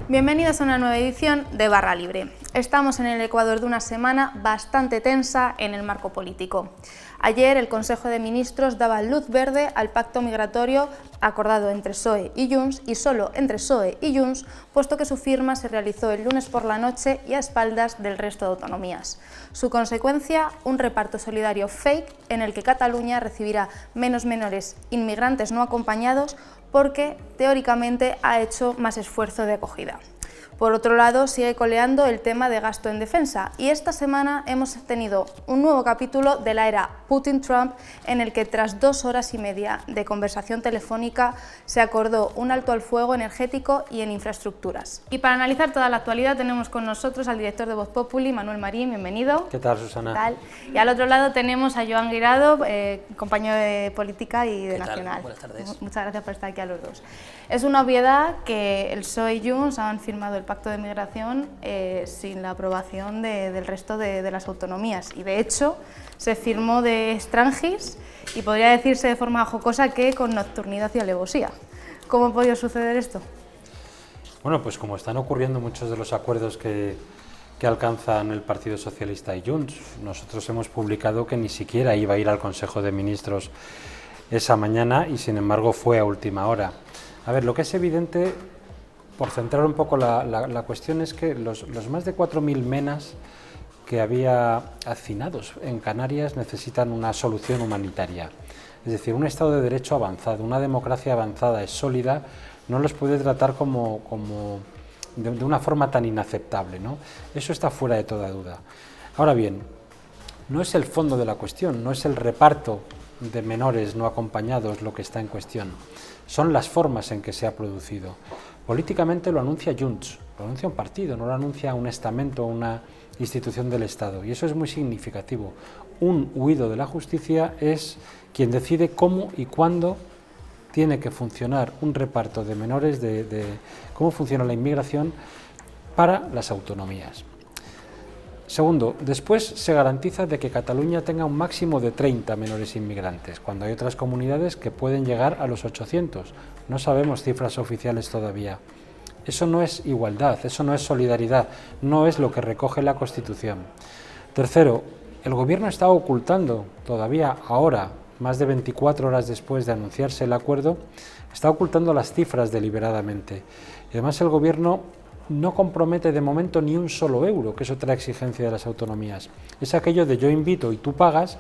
Bienvenidos a una nueva edición de Barra Libre. Estamos en el Ecuador de una semana bastante tensa en el marco político. Ayer el Consejo de Ministros daba luz verde al pacto migratorio acordado entre PSOE y Junts, y solo entre PSOE y Junts, puesto que su firma se realizó el lunes por la noche y a espaldas del resto de autonomías. Su consecuencia, un reparto solidario fake en el que Cataluña recibirá menos menores inmigrantes no acompañados porque teóricamente ha hecho más esfuerzo de acogida. Por otro lado, sigue coleando el tema de gasto en defensa y esta semana hemos tenido un nuevo capítulo de la era Putin-Trump en el que tras 2 horas y media de conversación telefónica se acordó un alto al fuego energético y en infraestructuras. Y para analizar toda la actualidad tenemos con nosotros al director de Voz Populi, Manuel Marín, bienvenido. ¿Qué tal, Susana? ¿Qué tal? Y al otro lado tenemos a Joan Guirado, compañero de Política y de Nacional. Buenas tardes. Muchas gracias por estar aquí a los dos. Es una obviedad que el PSOE y Junts han firmado el pacto de migración sin la aprobación del resto de las autonomías y de hecho se firmó de extranjis y podría decirse de forma jocosa que con nocturnidad y alevosía. ¿Cómo ha podido suceder esto? Bueno, pues como están ocurriendo muchos de los acuerdos que alcanzan el Partido Socialista y Junts, nosotros hemos publicado que ni siquiera iba a ir al Consejo de Ministros esa mañana y sin embargo fue a última hora. A ver, lo que es evidente, por centrar un poco la cuestión, es que los más de 4.000 menas que había hacinados en Canarias necesitan una solución humanitaria. Es decir, un Estado de Derecho avanzado, una democracia avanzada, es sólida, no los puede tratar de una forma tan inaceptable, ¿no? Eso está fuera de toda duda. Ahora bien, no es el fondo de la cuestión, no es el reparto de menores no acompañados lo que está en cuestión, son las formas en que se ha producido. Políticamente lo anuncia Junts, lo anuncia un partido, no lo anuncia un estamento o una institución del Estado, y eso es muy significativo. Un huido de la justicia es quien decide cómo y cuándo tiene que funcionar un reparto de menores, cómo funciona la inmigración para las autonomías. Segundo, después se garantiza de que Cataluña tenga un máximo de 30 menores inmigrantes, cuando hay otras comunidades que pueden llegar a los 800. No sabemos cifras oficiales todavía. Eso no es igualdad, eso no es solidaridad, no es lo que recoge la Constitución. Tercero, el Gobierno está ocultando todavía ahora, más de 24 horas después de anunciarse el acuerdo, está ocultando las cifras deliberadamente. Y además el Gobierno no compromete de momento ni un solo euro, que es otra exigencia de las autonomías. Es aquello de yo invito y tú pagas,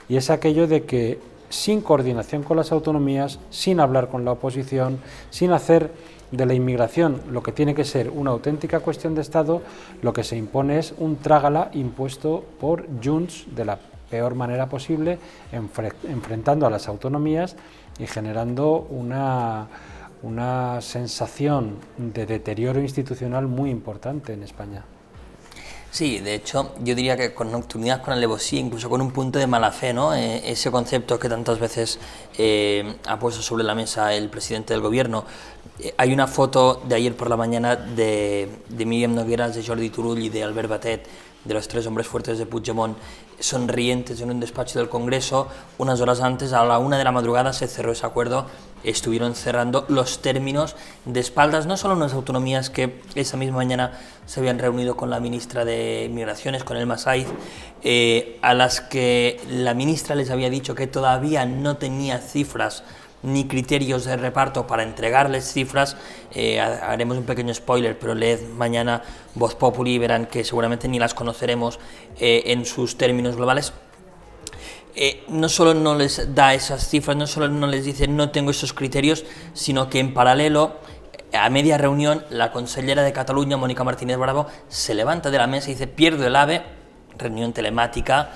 y es aquello de que sin coordinación con las autonomías, sin hablar con la oposición, sin hacer de la inmigración lo que tiene que ser una auténtica cuestión de Estado, lo que se impone es un trágala impuesto por Junts de la peor manera posible, enfrentando a las autonomías y generando una sensación de deterioro institucional muy importante en España. Sí, de hecho, yo diría que con nocturnidad, con alevosía, incluso con un punto de mala fe, ¿no? Ese concepto que tantas veces ha puesto sobre la mesa el presidente del gobierno. Hay una foto de ayer por la mañana de Míriam Nogueras, de Jordi Turull y de Albert Batet, de los 3 hombres fuertes de Puigdemont, sonrientes en un despacho del Congreso. Unas horas antes, a la 1 de la madrugada, se cerró ese acuerdo. Estuvieron cerrando los términos de espaldas, no solo unas autonomías que esa misma mañana se habían reunido con la ministra de Migraciones, con Elma Saiz, a las que la ministra les había dicho que todavía no tenía cifras ni criterios de reparto para entregarles cifras. Haremos un pequeño spoiler, pero leed mañana Voz Populi y verán que seguramente ni las conoceremos en sus términos globales. No solo no les da esas cifras, no solo no les dice no tengo esos criterios, sino que en paralelo, a media reunión, la consellera de Cataluña, Mónica Martínez Bravo, se levanta de la mesa y dice pierdo el AVE, reunión telemática.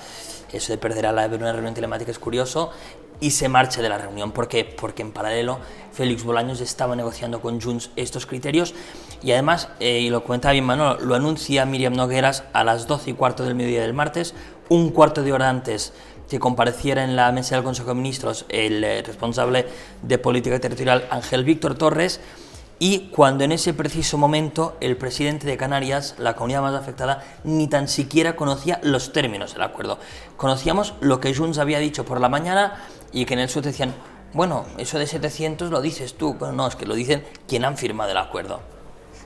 Eso de perder al AVE en una reunión telemática es curioso, y se marcha de la reunión. ¿Por qué? Porque en paralelo Félix Bolaños estaba negociando con Junts estos criterios, y además, y lo comentaba bien Manolo, lo anuncia Míriam Nogueras a las 12:15 del mediodía del martes, un cuarto de hora antes que compareciera en la mesa del Consejo de Ministros el responsable de Política Territorial, Ángel Víctor Torres, y cuando en ese preciso momento el presidente de Canarias, la comunidad más afectada, ni tan siquiera conocía los términos del acuerdo. Conocíamos lo que Junts había dicho por la mañana y que en el sur decían, bueno, eso de 700 lo dices tú. Bueno, no, es que lo dicen quien han firmado el acuerdo.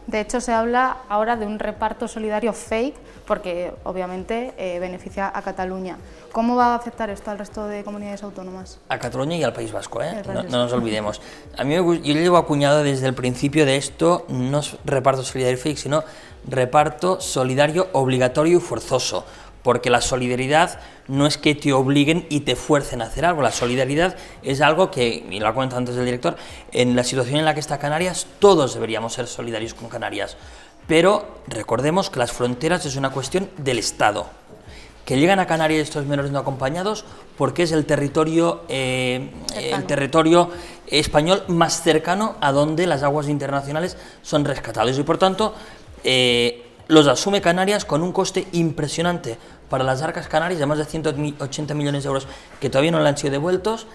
De hecho, se habla ahora de un reparto solidario fake, porque obviamente beneficia a Cataluña. ¿Cómo va a afectar esto al resto de comunidades autónomas? A Cataluña y al País Vasco, ¿eh? No nos olvidemos. A mí yo llevo acuñado desde el principio de esto, no es reparto solidario fake, sino reparto solidario obligatorio y forzoso. Porque la solidaridad no es que te obliguen y te fuercen a hacer algo, la solidaridad es algo que, y lo ha comentado antes el director, en la situación en la que está Canarias, todos deberíamos ser solidarios con Canarias, pero recordemos que las fronteras es una cuestión del Estado, que llegan a Canarias estos menores no acompañados porque es el territorio español más cercano a donde las aguas internacionales son rescatadas y por tanto los asume Canarias con un coste impresionante para las arcas canarias de más de 180 millones de euros que todavía no le han sido devueltos,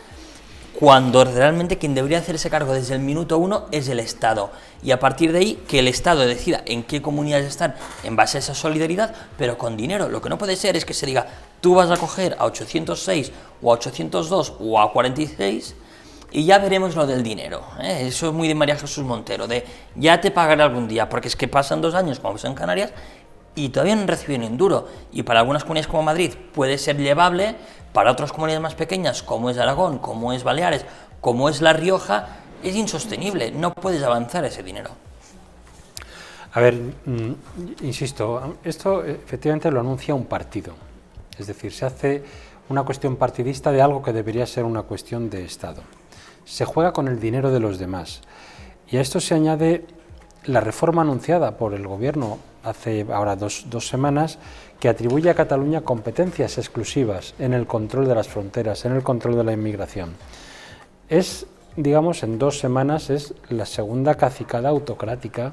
cuando realmente quien debería hacerse cargo desde el minuto 1 es el Estado, y a partir de ahí que el Estado decida en qué comunidades están en base a esa solidaridad, pero con dinero. Lo que no puede ser es que se diga, tú vas a coger a 806 o a 802 o a 46 y ya veremos lo del dinero, ¿eh? Eso es muy de María Jesús Montero, de ya te pagaré algún día, porque es que pasan 2 años como son en Canarias y todavía no reciben ni un duro, y para algunas comunidades como Madrid puede ser llevable, para otras comunidades más pequeñas como es Aragón, como es Baleares, como es La Rioja, es insostenible, no puedes avanzar ese dinero. A ver, insisto, esto efectivamente lo anuncia un partido, es decir, se hace una cuestión partidista de algo que debería ser una cuestión de Estado. Se juega con el dinero de los demás, y a esto se añade la reforma anunciada por el Gobierno hace ahora dos semanas, que atribuye a Cataluña competencias exclusivas en el control de las fronteras, en el control de la inmigración. Es, digamos, en 2 semanas es la segunda cacicada autocrática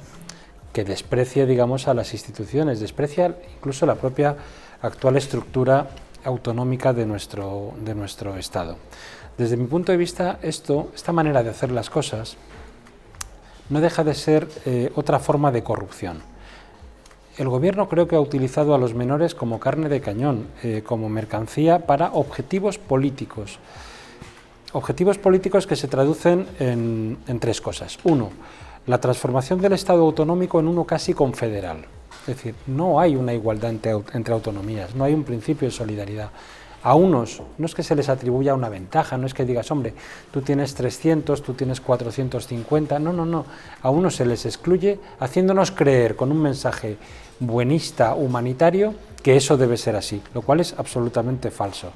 que desprecia, digamos, a las instituciones, desprecia incluso la propia actual estructura autonómica de nuestro Estado. Desde mi punto de vista, esta manera de hacer las cosas no deja de ser otra forma de corrupción. El Gobierno creo que ha utilizado a los menores como carne de cañón, como mercancía para objetivos políticos. Objetivos políticos que se traducen en 3 cosas. 1, la transformación del Estado autonómico en uno casi confederal. Es decir, no hay una igualdad entre autonomías, no hay un principio de solidaridad. A unos no es que se les atribuya una ventaja, no es que digas, hombre, tú tienes 300, tú tienes 450, no. A unos se les excluye haciéndonos creer con un mensaje buenista, humanitario, que eso debe ser así, lo cual es absolutamente falso.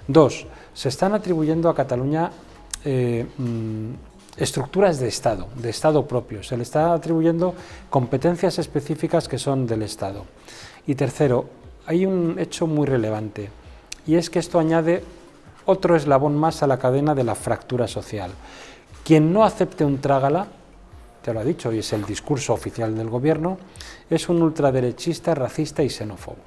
2, se están atribuyendo a Cataluña estructuras de Estado propio, se le está atribuyendo competencias específicas que son del Estado. Y tercero, hay un hecho muy relevante, y es que esto añade otro eslabón más a la cadena de la fractura social. Quien no acepte un trágala, te lo ha dicho y es el discurso oficial del Gobierno, es un ultraderechista, racista y xenófobo.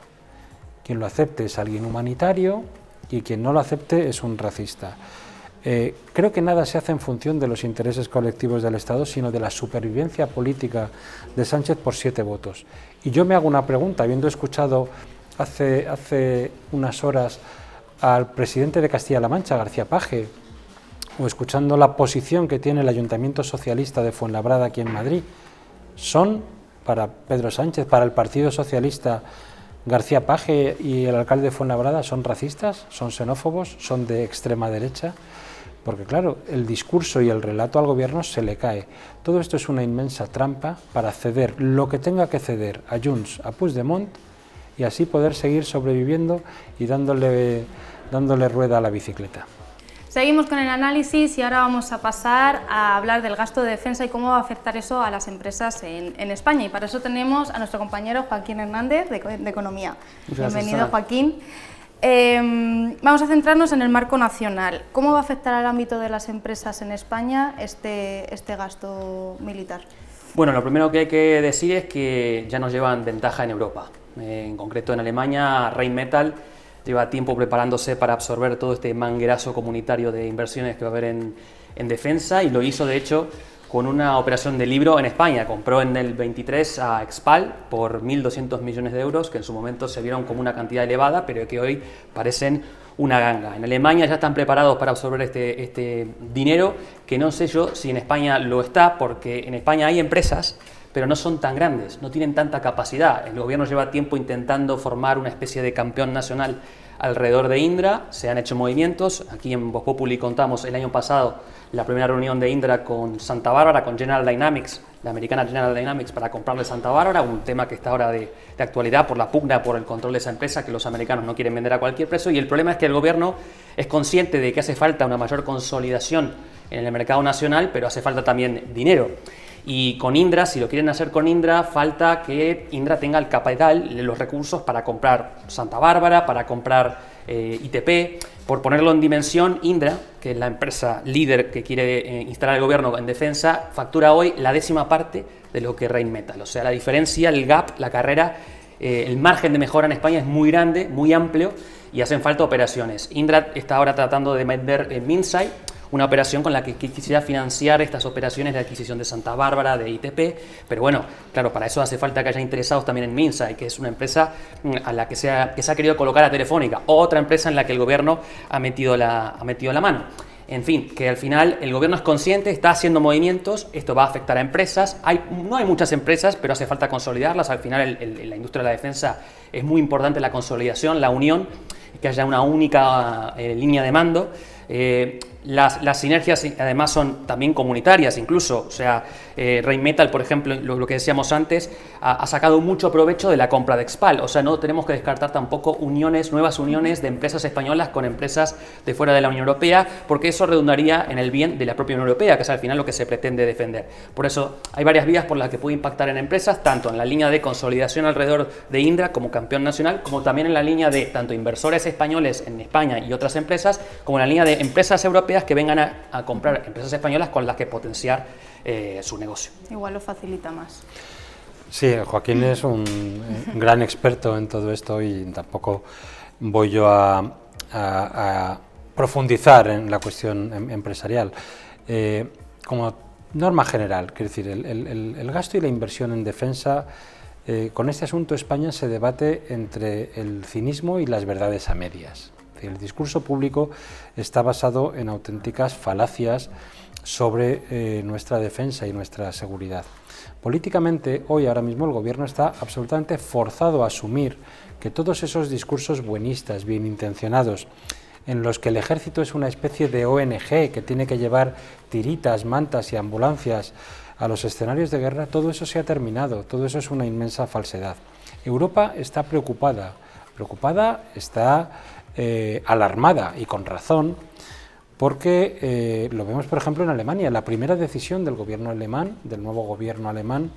Quien lo acepte es alguien humanitario y quien no lo acepte es un racista. Creo que nada se hace en función de los intereses colectivos del Estado, sino de la supervivencia política de Sánchez por 7 votos. Y yo me hago una pregunta, habiendo escuchado hace unas horas al presidente de Castilla-La Mancha, García Page, o escuchando la posición que tiene el Ayuntamiento Socialista de Fuenlabrada aquí en Madrid, ¿son para Pedro Sánchez, para el Partido Socialista, García Page y el alcalde de Fuenlabrada son racistas, son xenófobos, son de extrema derecha? Porque claro, el discurso y el relato al Gobierno se le cae. Todo esto es una inmensa trampa para ceder lo que tenga que ceder a Junts, a Puigdemont, y así poder seguir sobreviviendo y dándole rueda a la bicicleta. Seguimos con el análisis y ahora vamos a pasar a hablar del gasto de defensa y cómo va a afectar eso a las empresas en España. Y para eso tenemos a nuestro compañero Joaquín Hernández de Economía. Bienvenido, Joaquín. Vamos a centrarnos en el marco nacional. ¿Cómo va a afectar al ámbito de las empresas en España este gasto militar? Bueno, lo primero que hay que decir es que ya nos llevan ventaja en Europa. En concreto en Alemania, Rheinmetall lleva tiempo preparándose para absorber todo este manguerazo comunitario de inversiones que va a haber en defensa, y lo hizo de hecho con una operación de libro en España. Compró en el 23 a Expal por 1.200 millones de euros, que en su momento se vieron como una cantidad elevada, pero que hoy parecen una ganga. En Alemania ya están preparados para absorber este dinero, que no sé yo si en España lo está, porque en España hay empresas pero no son tan grandes, no tienen tanta capacidad. El gobierno lleva tiempo intentando formar una especie de campeón nacional alrededor de Indra, se han hecho movimientos. Aquí en Voz Populi contamos el año pasado la primera reunión de Indra con Santa Bárbara, con General Dynamics, la americana General Dynamics, para comprarle Santa Bárbara, un tema que está ahora de actualidad por la pugna por el control de esa empresa, que los americanos no quieren vender a cualquier precio, y el problema es que el gobierno es consciente de que hace falta una mayor consolidación en el mercado nacional, pero hace falta también dinero. Y con Indra, si lo quieren hacer con Indra, falta que Indra tenga el capital, los recursos para comprar Santa Bárbara, para comprar ITP. Por ponerlo en dimensión, Indra, que es la empresa líder que quiere instalar el gobierno en defensa, factura hoy la 10ª parte de lo que Rheinmetall. O sea, la diferencia, el gap, la carrera, el margen de mejora en España es muy grande, muy amplio, y hacen falta operaciones. Indra está ahora tratando de vender Minsait, una operación con la que quisiera financiar estas operaciones de adquisición de Santa Bárbara, de ITP, pero bueno, claro, para eso hace falta que haya interesados también en Minsait, que es una empresa a la que se ha querido colocar a Telefónica, otra empresa en la que el gobierno ha metido la mano. En fin, que al final el gobierno es consciente, está haciendo movimientos, esto va a afectar a empresas, no hay muchas empresas, pero hace falta consolidarlas. Al final la industria de la defensa es muy importante, la consolidación, la unión, que haya una única línea de mando. Las sinergias además son también comunitarias incluso, o sea, Rheinmetall, por ejemplo, lo que decíamos antes, ha sacado mucho provecho de la compra de Expal, o sea, no tenemos que descartar tampoco nuevas uniones de empresas españolas con empresas de fuera de la Unión Europea, porque eso redundaría en el bien de la propia Unión Europea, que es al final lo que se pretende defender. Por eso hay varias vías por las que puede impactar en empresas, tanto en la línea de consolidación alrededor de Indra como campeón nacional, como también en la línea de tanto inversores españoles en España y otras empresas, como en la línea de empresas europeas que vengan a comprar empresas españolas con las que potenciar su negocio. Igual lo facilita más. Sí, Joaquín es un gran experto en todo esto y tampoco voy yo a profundizar en la cuestión empresarial. Como norma general, quiero decir, el gasto y la inversión en defensa, con este asunto España se debate entre el cinismo y las verdades a medias. El discurso público está basado en auténticas falacias sobre nuestra defensa y nuestra seguridad. Políticamente, ahora mismo, el gobierno está absolutamente forzado a asumir que todos esos discursos buenistas, bien intencionados, en los que el ejército es una especie de ONG que tiene que llevar tiritas, mantas y ambulancias a los escenarios de guerra, todo eso se ha terminado, todo eso es una inmensa falsedad. Europa está preocupada, está alarmada y con razón, porque lo vemos por ejemplo en Alemania. La primera decisión del gobierno alemán, del nuevo gobierno alemán,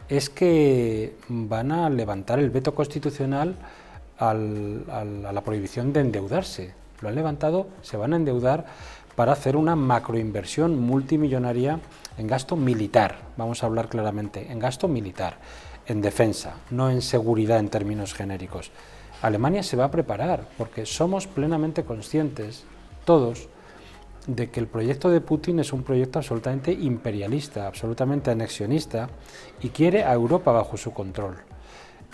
es que van a levantar el veto constitucional a la prohibición de endeudarse. Lo han levantado, se van a endeudar para hacer una macroinversión multimillonaria en gasto militar, vamos a hablar claramente, en gasto militar, en defensa, no en seguridad en términos genéricos. Alemania se va a preparar porque somos plenamente conscientes, todos, de que el proyecto de Putin es un proyecto absolutamente imperialista, absolutamente anexionista y quiere a Europa bajo su control,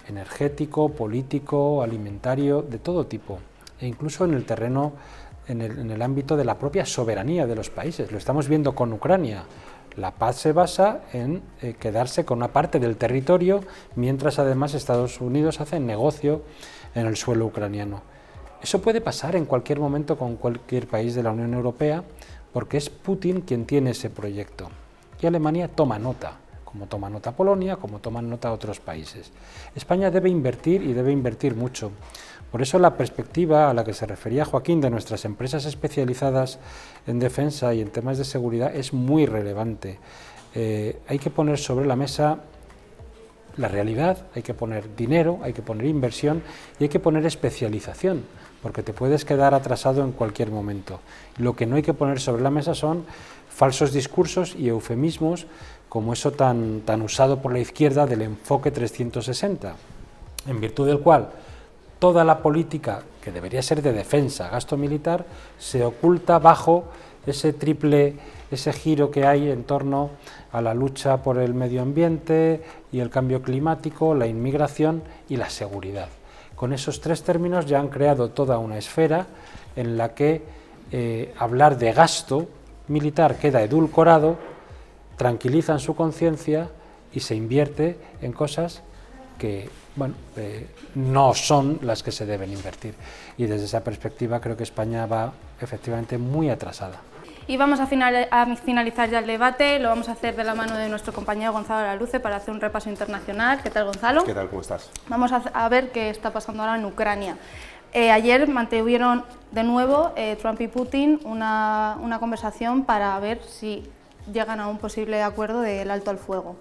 energético, político, alimentario, de todo tipo, e incluso en el terreno, en el ámbito de la propia soberanía de los países. Lo estamos viendo con Ucrania. La paz se basa en quedarse con una parte del territorio, mientras además Estados Unidos hace negocio en el suelo ucraniano. Eso puede pasar en cualquier momento con cualquier país de la Unión Europea, porque es Putin quien tiene ese proyecto. Y Alemania toma nota, como toma nota Polonia, como toman nota otros países. España debe invertir y debe invertir mucho. Por eso la perspectiva a la que se refería Joaquín de nuestras empresas especializadas en defensa y en temas de seguridad es muy relevante. Hay que poner sobre la mesa la realidad, hay que poner dinero, hay que poner inversión y hay que poner especialización, porque te puedes quedar atrasado en cualquier momento. Lo que no hay que poner sobre la mesa son falsos discursos y eufemismos como eso tan usado por la izquierda del enfoque 360, en virtud del cual toda la política que debería ser de defensa, gasto militar, se oculta bajo ese giro que hay en torno a la lucha por el medio ambiente y el cambio climático, la inmigración y la seguridad. Con esos tres términos ya han creado toda una esfera en la que hablar de gasto militar queda edulcorado, tranquilizan su conciencia y se invierte en cosas que bueno, no son las que se deben invertir. Y desde esa perspectiva creo que España va efectivamente muy atrasada. Y vamos a finalizar ya el debate, lo vamos a hacer de la mano de nuestro compañero Gonzalo Laluce para hacer un repaso internacional. ¿Qué tal, Gonzalo? ¿Qué tal? ¿Cómo estás? Vamos a ver qué está pasando ahora en Ucrania. Ayer mantuvieron de nuevo Trump y Putin una conversación para ver si llegan a un posible acuerdo del alto al fuego.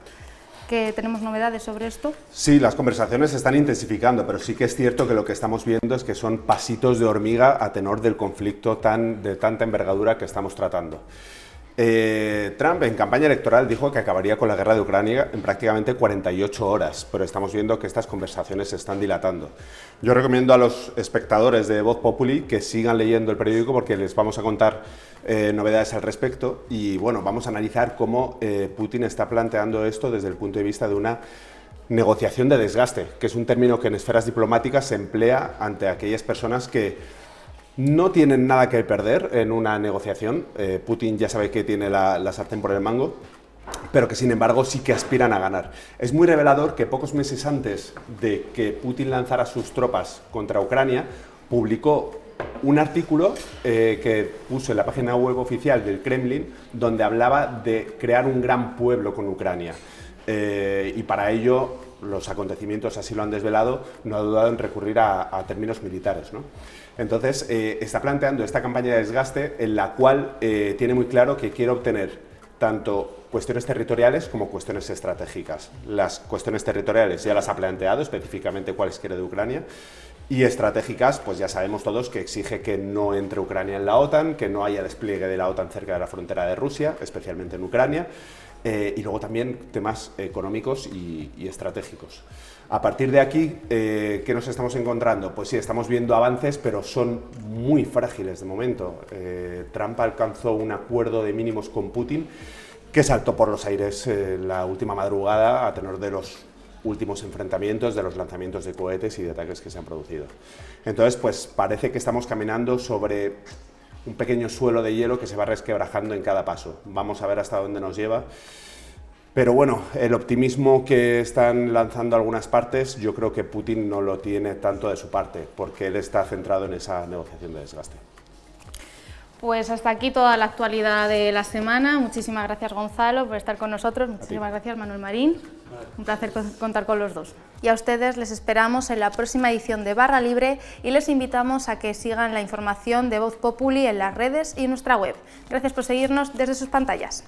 ¿Que tenemos novedades sobre esto? Sí, las conversaciones se están intensificando, pero sí que es cierto que lo que estamos viendo es que son pasitos de hormiga a tenor del conflicto de tanta envergadura que estamos tratando. Trump en campaña electoral dijo que acabaría con la guerra de Ucrania en prácticamente 48 horas, pero estamos viendo que estas conversaciones se están dilatando. Yo recomiendo a los espectadores de Voz Populi que sigan leyendo el periódico porque les vamos a contar novedades al respecto y bueno, vamos a analizar cómo Putin está planteando esto desde el punto de vista de una negociación de desgaste, que es un término que en esferas diplomáticas se emplea ante aquellas personas que no tienen nada que perder en una negociación. Putin ya sabe que tiene la sartén por el mango, pero que sin embargo sí que aspiran a ganar. Es muy revelador que pocos meses antes de que Putin lanzara sus tropas contra Ucrania, publicó un artículo que puso en la página web oficial del Kremlin, donde hablaba de crear un gran pueblo con Ucrania. Y para ello, los acontecimientos así lo han desvelado, no ha dudado en recurrir a términos militares, ¿no? Entonces, está planteando esta campaña de desgaste en la cual tiene muy claro que quiere obtener tanto cuestiones territoriales como cuestiones estratégicas. Las cuestiones territoriales ya las ha planteado, específicamente cuáles quiere de Ucrania, y estratégicas, pues ya sabemos todos que exige que no entre Ucrania en la OTAN, que no haya despliegue de la OTAN cerca de la frontera de Rusia, especialmente en Ucrania, y luego también temas económicos y estratégicos. A partir de aquí, ¿qué nos estamos encontrando? Pues sí, estamos viendo avances, pero son muy frágiles de momento. Trump alcanzó un acuerdo de mínimos con Putin que saltó por los aires la última madrugada a tenor de los últimos enfrentamientos, de los lanzamientos de cohetes y de ataques que se han producido. Entonces, pues parece que estamos caminando sobre un pequeño suelo de hielo que se va resquebrajando en cada paso. Vamos a ver hasta dónde nos lleva. Pero bueno, el optimismo que están lanzando algunas partes, yo creo que Putin no lo tiene tanto de su parte, porque él está centrado en esa negociación de desgaste. Pues hasta aquí toda la actualidad de la semana. Muchísimas gracias, Gonzalo, por estar con nosotros. Muchísimas gracias, Manuel Marín. Un placer contar con los dos. Y a ustedes les esperamos en la próxima edición de Barra Libre y les invitamos a que sigan la información de Voz Populi en las redes y en nuestra web. Gracias por seguirnos desde sus pantallas.